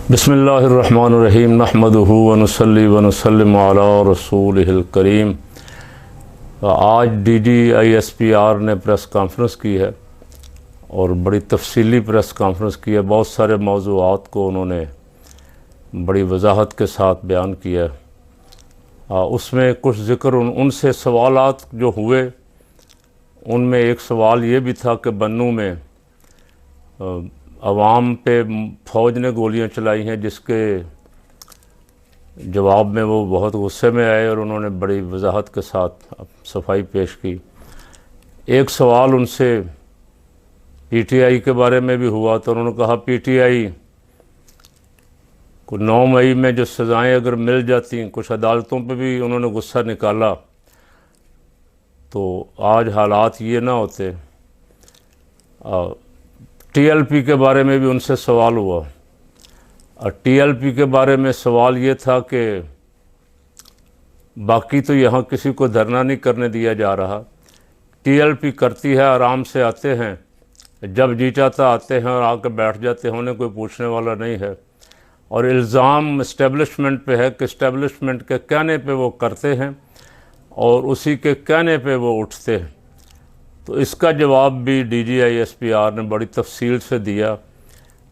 बिस्मिल्लाहिर्रहमानिर्रहीम नहमदुहु व नुसल्ली व नुसल्लिमु अला रसूलिहिल करीम। आज DGISPR ने प्रेस कॉन्फ्रेंस की है और बड़ी तफसीली प्रेस कॉन्फ्रेंस की है। बहुत सारे मौज़ूआत को उन्होंने बड़ी वजाहत के साथ बयान किया है। उसमें कुछ ज़िक्र उनसे सवालात जो हुए, उनमें एक सवाल ये भी था कि बन्नू में अवाम पे फ़ौज ने गोलियां चलाई हैं, जिसके जवाब में वो बहुत गुस्से में आए और उन्होंने बड़ी वजाहत के साथ सफाई पेश की। एक सवाल उनसे PTI के बारे में भी हुआ तो उन्होंने कहा PTI को 9 मई में जो सज़ाएँ अगर मिल जाती, कुछ अदालतों पे भी उन्होंने गुस्सा निकाला, तो आज हालात ये ना होते। TLP के बारे में भी उनसे सवाल हुआ और TLP के बारे में सवाल ये था कि बाकी तो यहाँ किसी को धरना नहीं करने दिया जा रहा, TLP करती है, आराम से आते हैं, जब जी चाहता आते हैं और आकर बैठ जाते हैं, उन्हें कोई पूछने वाला नहीं है। और इल्ज़ाम इस्टेब्लिशमेंट पे है कि इस्टेब्लिशमेंट के कहने पे वो करते हैं और उसी के कहने पे वो उठते हैं। तो इसका जवाब भी DGISPR ने बड़ी तफसील से दिया।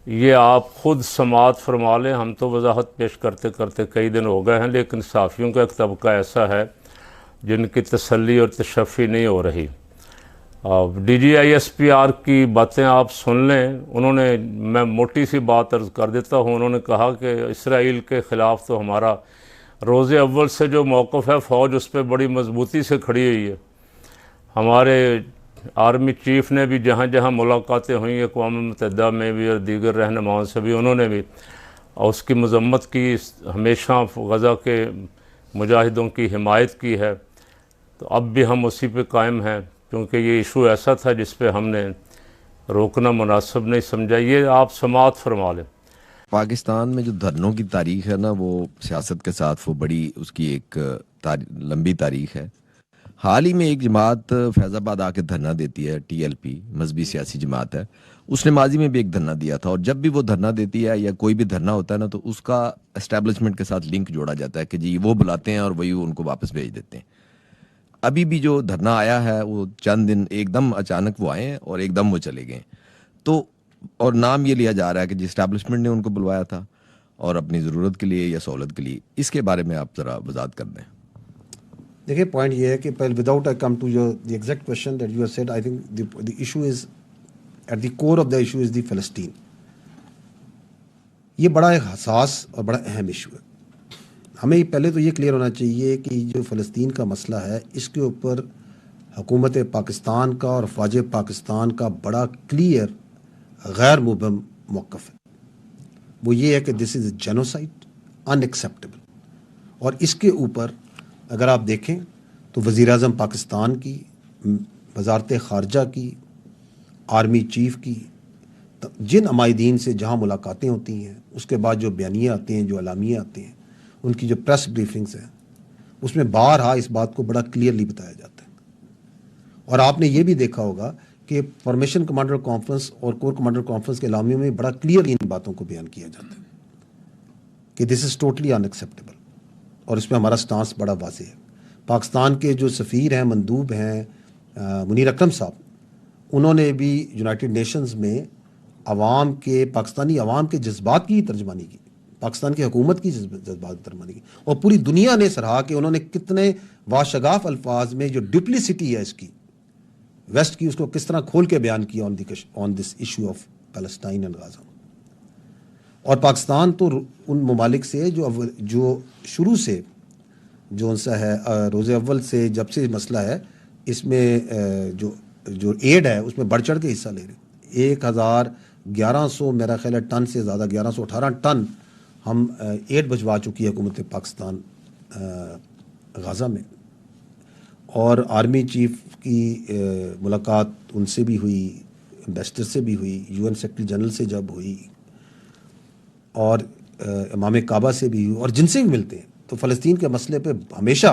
ये आप ख़ुद समाअत फरमा लें, हम तो वजाहत पेश करते करते कई दिन हो गए हैं, लेकिन साफ़ियों का एक तबका ऐसा है जिनकी तसल्ली और तशफ़ी नहीं हो रही। DGISPR की बातें आप सुन लें। उन्होंने, मैं मोटी सी बात अर्ज़ कर देता हूँ, उन्होंने कहा कि इसराइल के ख़िलाफ़ तो हमारा रोज़े अव्वल से जो मौक़िफ़ है, फ़ौज उस पर बड़ी मजबूती से खड़ी हुई है। हमारे आर्मी चीफ़ ने भी जहाँ जहाँ मुलाकातें हुई, अक़वाम मुत्तहिदा में भी और दीगर रहनुमाओं से भी, उन्होंने भी उसकी मज़म्मत की, हमेशा गज़ा के मुजाहिदों की हिमायत की है। तो अब भी हम उसी पे कायम हैं, क्योंकि ये इशू ऐसा था जिस पे हमने रोकना मुनासिब नहीं समझा। ये आप समाअत फरमा लें। पाकिस्तान में जो धरनों की तारीख़ है ना, वो सियासत के साथ वो बड़ी उसकी एक लंबी तारीख़ है। हाल ही में एक जमात फैज़ाबाद आके धरना देती है, TLP मजहबी सियासी जमात है। उसने माजी में भी एक धरना दिया था, और जब भी वो धरना देती है या कोई भी धरना होता है ना, तो उसका एस्टेब्लिशमेंट के साथ लिंक जोड़ा जाता है कि जी वो बुलाते हैं और वही उनको वापस भेज देते हैं। अभी भी जो धरना आया है, वो चंद दिन एकदम अचानक वो आए हैं और एकदम वो चले गए। तो और नाम ये लिया जा रहा है कि जी एस्टेब्लिशमेंट ने उनको बुलवाया था और अपनी ज़रूरत के लिए या सहूलत के लिए। इसके बारे में आप ज़रा वजाहत कर दें। देखिए, पॉइंट ये है कि पहले, without I come to your the exact question that you have said, I think the issue is at the core of the issue is the फ़लस्तीन। ये बड़ा एक हसास और बड़ा अहम इशू है। हमें पहले तो ये क्लियर होना चाहिए कि जो फ़लस्तीन का मसला है, इसके ऊपर हुकूमत पाकिस्तान का और फ़ौज पाकिस्तान का बड़ा क्लियर गैर मुबहम मौक़िफ़ है। वो ये है कि दिस इज़ जेनोसाइड, अनएक्सेप्टेबल। और इसके ऊपर अगर आप देखें तो वज़ीर-ए-आज़म पाकिस्तान की, वज़ारत ख़ारजा की, आर्मी चीफ़ की, जिन अमायदीन से जहाँ मुलाकातें होती हैं, उसके बाद जो बयानियाँ आते हैं, जो अलामियाँ आते हैं, उनकी जो प्रेस ब्रीफिंग्स हैं, उसमें बारहा इस बात को बड़ा क्लियरली बताया जाता है। और आपने ये भी देखा होगा कि फॉर्मेशन कमांडर कॉन्फ्रेंस और कोर कमांडर कॉन्फ्रेंस के अलामियों में बड़ा क्लियरली इन बातों को बयान किया जाता है कि दिस इज़ टोटली अनएक्सेप्टेबल, और इसमें हमारा स्टांस बड़ा वाज़ेह है। पाकिस्तान के जो सफ़ीर हैं, मंदूब हैं, मुनीर अकरम साहब, उन्होंने भी यूनाइटेड नेशंस में अवाम के, पाकिस्तानी अवाम के जज्बात की तर्जमानी की, पाकिस्तान की हुकूमत की जज्बात की तर्जमानी की, और पूरी दुनिया ने सराहा कि उन्होंने कितने वाशगाफ अल्फाज में जो डुप्लिसिटी है इसकी वेस्ट की, उसको किस तरह खोल के बयान किया on this issue of Palestine and Gaza. और पाकिस्तान तो उन ममालिक से जो शुरू से जो उनसा है, रोज़े अव्वल से जब से मसला है, इसमें जो एड है उसमें बढ़ चढ़ के हिस्सा ले रहे। 1100 मेरा ख्याल है टन से ज़्यादा, 1118 टन हम एड भिजवा चुकी है हुकूमत पाकिस्तान गाज़ा में। और आर्मी चीफ़ की मुलाकात उनसे भी हुई, एम्बेसडर से भी हुई, UN सेक्रेटरी जनरल से जब हुई, और इमाम काबा से भी हुई, और जिनसे भी मिलते हैं, तो फ़लस्तीन के मसले पे हमेशा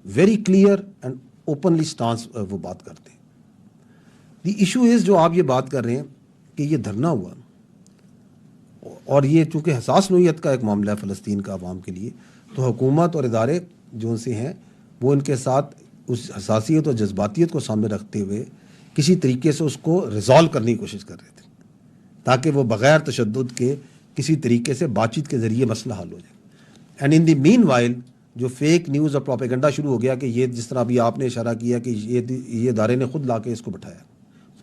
very clear and openly stance वो बात करते हैं। द इशू इज़, जो आप ये बात कर रहे हैं कि ये धरना हुआ, और ये चूँकि हसास नोयत का एक मामला है फ़लस्तीन का अवाम के लिए, तो हुकूमत और इदारे जो उनसे हैं वो इनके साथ उस हसासियत और जज्बातियत को सामने रखते हुए किसी तरीके से उसको रिज़ॉल्व करने की कोशिश कर रहे थे, ताकि वो बग़ैर तशद्दुद के किसी तरीके से बातचीत के ज़रिए मसला हल हो जाए। And in the mean while जो फेक न्यूज़ और प्रोपेगेंडा शुरू हो गया कि ये, जिस तरह अभी आपने इशारा किया कि ये इदारे ने खुद ला के इसको बिठाया,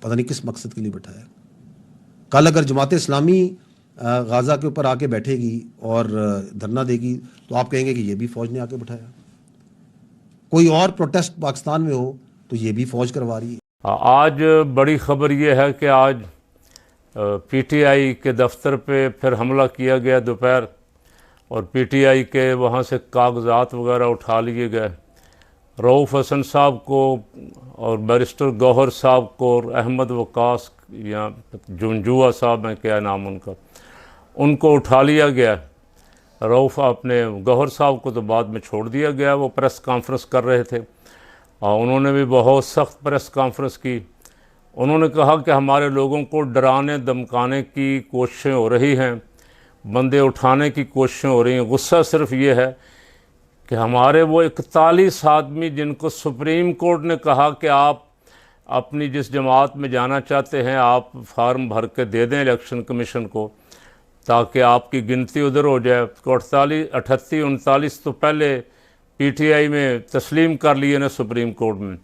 पता नहीं किस मकसद के लिए बिठाया। कल अगर जमात इस्लामी गाज़ा के ऊपर आके बैठेगी और धरना देगी तो आप कहेंगे कि ये भी फ़ौज ने आके बिठाया। कोई और प्रोटेस्ट पाकिस्तान में हो तो ये भी फ़ौज करवा रही है। आज बड़ी ख़बर ये है कि आज पीटीआई के दफ्तर पे फिर हमला किया गया दोपहर, और पीटीआई के वहाँ से कागजात वगैरह उठा लिए गए। रऊफ़ हसन साहब को और बैरिस्टर गौहर साहब को और अहमद वकास या जुंजुआ साहब हैं, क्या नाम उनका, उनको उठा लिया गया। रऊफ़ अपने गौहर साहब को तो बाद में छोड़ दिया गया, वो प्रेस कॉन्फ्रेंस कर रहे थे और उन्होंने भी बहुत सख्त प्रेस कॉन्फ्रेंस की। उन्होंने कहा कि हमारे लोगों को डराने धमकाने की कोशिशें हो रही हैं, बंदे उठाने की कोशिशें हो रही हैं। गुस्सा सिर्फ ये है कि हमारे वो 41 आदमी जिनको सुप्रीम कोर्ट ने कहा कि आप अपनी जिस जमात में जाना चाहते हैं आप फार्म भर के दे दें इलेक्शन कमीशन को, ताकि आपकी गिनती उधर हो जाए। तो 38 39 तो पहले पीटीआई में तस्लीम कर लिए ना सुप्रीम कोर्ट में,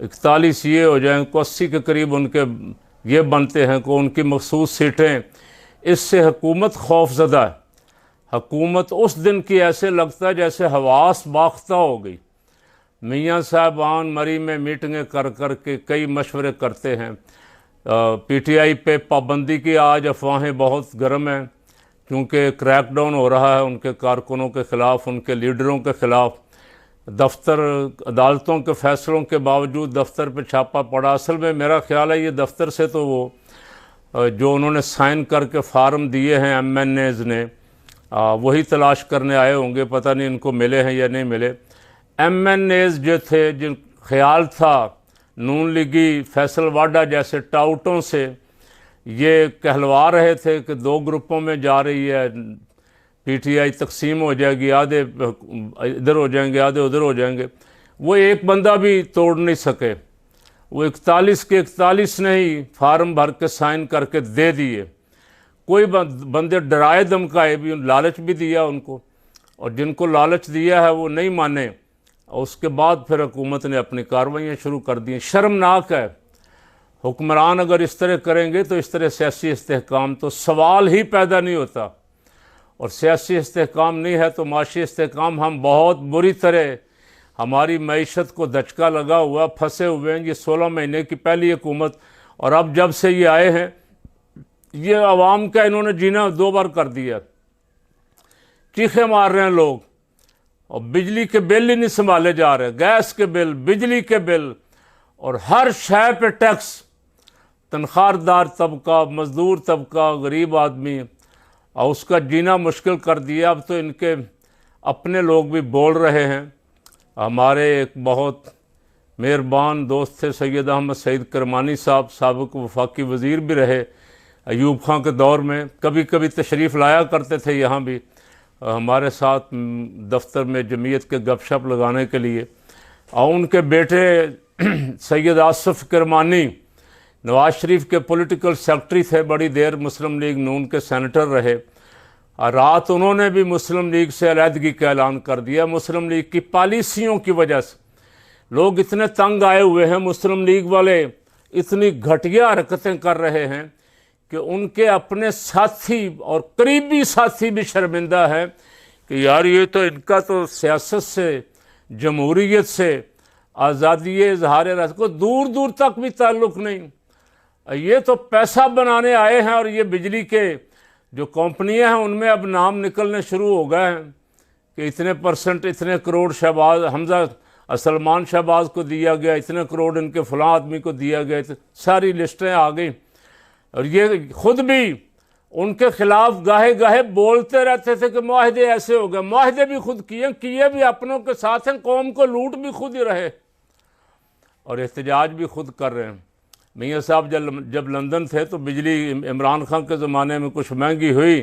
41 ये हो जाएं, 80 के करीब उनके ये बनते हैं कि उनकी मखसूस सीटें। इससे हुकूमत खौफज़दा है। हुकूमत उस दिन की ऐसे लगता है जैसे हवास बाख्ता हो गई। मियाँ साहबान मरी में मीटिंगें कर कर के कई मशवरे करते हैं। पीटीआई पे पाबंदी की आज अफवाहें बहुत गर्म हैं, क्योंकि क्रैकडाउन हो रहा है उनके कारकुनों के ख़िलाफ़, उनके लीडरों के ख़िलाफ़। दफ्तर अदालतों के फ़ैसलों के बावजूद दफ्तर पे छापा पड़ा। असल में मेरा ख्याल है ये दफ्तर से तो वो जो उन्होंने साइन करके फार्म दिए हैं एमएनएज़ ने, वही तलाश करने आए होंगे, पता नहीं इनको मिले हैं या नहीं मिले। एमएनएज़ जो थे, जिन ख्याल था नून लीगी फैसल वाडा जैसे टाउटों से ये कहलवा रहे थे कि 2 ग्रुपों में जा रही है, पीटीआई तकसीम हो जाएगी, आधे इधर हो जाएंगे आधे उधर हो जाएंगे, वो एक बंदा भी तोड़ नहीं सके। वो 41 के 41 ने ही फार्म भर के साइन करके दे दिए। कोई बंदे डराए धमकाए भी, लालच भी दिया उनको, और जिनको लालच दिया है वो नहीं माने, और उसके बाद फिर हुकूमत ने अपनी कार्रवाइयाँ शुरू कर दी। शर्मनाक है। हुक्मरान अगर इस तरह करेंगे तो इस तरह सियासी इस्तेहकाम तो सवाल ही पैदा नहीं होता, और सियासी इस्तेहकाम नहीं है तो माशी इस्तेहकाम। हम बहुत बुरी तरह, हमारी मईशत को धचका लगा हुआ, फंसे हुए हैं। ये 16 महीने की पहली हुकूमत, और अब जब से ये आए हैं ये आवाम का इन्होंने जीना 2 बार कर दिया। चीखे मार रहे हैं लोग, और बिजली के बिल ही नहीं संभाले जा रहे, गैस के बिल, बिजली के बिल, और हर शय पे टैक्स। तनख्वाहदार तबका, मज़दूर तबका, गरीब आदमी, और उसका जीना मुश्किल कर दिया। अब तो इनके अपने लोग भी बोल रहे हैं। हमारे एक बहुत मेहरबान दोस्त थे सैयद अहमद सईद करमानी साहब, साबिक़ वफाकी वज़ीर भी रहे अयूब खां के दौर में, कभी कभी तशरीफ़ लाया करते थे यहाँ भी हमारे साथ दफ्तर में जमीयत के गपशप लगाने के लिए। और उनके बेटे सैयद आसिफ करमानी नवाज शरीफ के पॉलिटिकल सेक्रेटरी थे, बड़ी देर मुस्लिम लीग नून के सेनेटर रहे। रात उन्होंने भी मुस्लिम लीग से अलहदगी का ऐलान कर दिया। मुस्लिम लीग की पॉलिसियों की वजह से लोग इतने तंग आए हुए हैं, मुस्लिम लीग वाले इतनी घटिया हरकतें कर रहे हैं कि उनके अपने साथी और करीबी साथी भी शर्मिंदा है कि यार ये तो इनका तो सियासत से, जमहूरियत से, आज़ादी इजहार राय को दूर दूर तक भी ताल्लुक़ नहीं। ये तो पैसा बनाने आए हैं, और ये बिजली के जो कंपनियां हैं उनमें अब नाम निकलने शुरू हो गए हैं कि इतने %, इतने करोड़ शहबाज हमजा सलमान शहबाज को दिया गया, इतने करोड़ इनके फ़लाँ आदमी को दिया गया। तो सारी लिस्टें आ गई, और ये खुद भी उनके ख़िलाफ़ गाहे गाहे बोलते रहते थे कि मुआहदे ऐसे हो गए। मुआहदे भी खुद किए भी अपनों के साथ हैं, कौम को लूट भी खुद ही रहे, और एहतजाज भी खुद कर रहे हैं। मियाँ साहब जब लंदन थे तो बिजली इमरान खान के ज़माने में कुछ महंगी हुई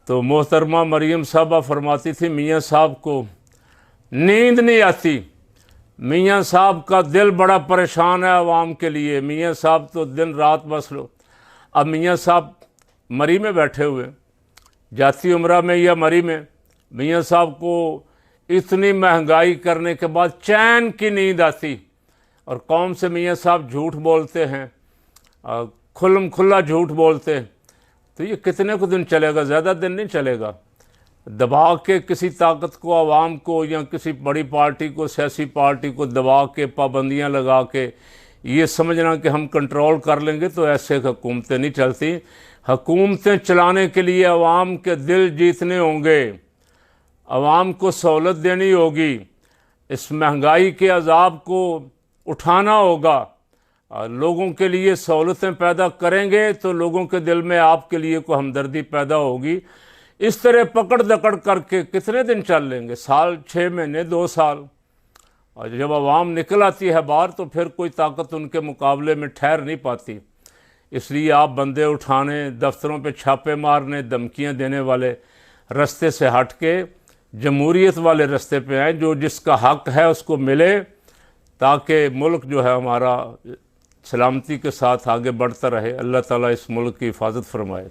तो मोहतरमा मरीम साहबा फरमाती थी मियाँ साहब को नींद नहीं आती, मियाँ साहब का दिल बड़ा परेशान है आवाम के लिए, मियाँ साहब तो दिन रात बस लो। अब मियाँ साहब मरी में बैठे हुए, जाती उम्रा में या मरी में, मियाँ साहब को इतनी महंगाई करने के बाद चैन की नींद आती, और कौम से मियाँ साहब झूठ बोलते हैं, खुल्लम खुल्ला झूठ बोलते हैं, तो ये कितने को दिन चलेगा? ज़्यादा दिन नहीं चलेगा। दबा के किसी ताकत को, आवाम को, या किसी बड़ी पार्टी को, सियासी पार्टी को दबा के, पाबंदियां लगा के ये समझना कि हम कंट्रोल कर लेंगे, तो ऐसे हुकूमतें नहीं चलती। हुकूमतें चलाने के लिए आवाम के दिल जीतने होंगे, आवाम को सहूलत देनी होगी, इस महंगाई के अजाब को उठाना होगा, लोगों के लिए सहूलतें पैदा करेंगे तो लोगों के दिल में आपके लिए कोई हमदर्दी पैदा होगी। इस तरह पकड़ दकड़ करके कितने दिन चल लेंगे? साल, 6 महीने, 2 साल। और जब आवाम निकल आती है बाहर तो फिर कोई ताकत उनके मुकाबले में ठहर नहीं पाती। इसलिए आप बंदे उठाने, दफ्तरों पे छापे मारने, धमकियां देने वाले रास्ते से हट के जमहूरियत वाले रास्ते पे आएँ, जो जिसका हक है उसको मिले, ताकि मुल्क जो है हमारा सलामती के साथ आगे बढ़ता रहे। अल्लाह ताला इस मुल्क की हिफाजत फरमाए।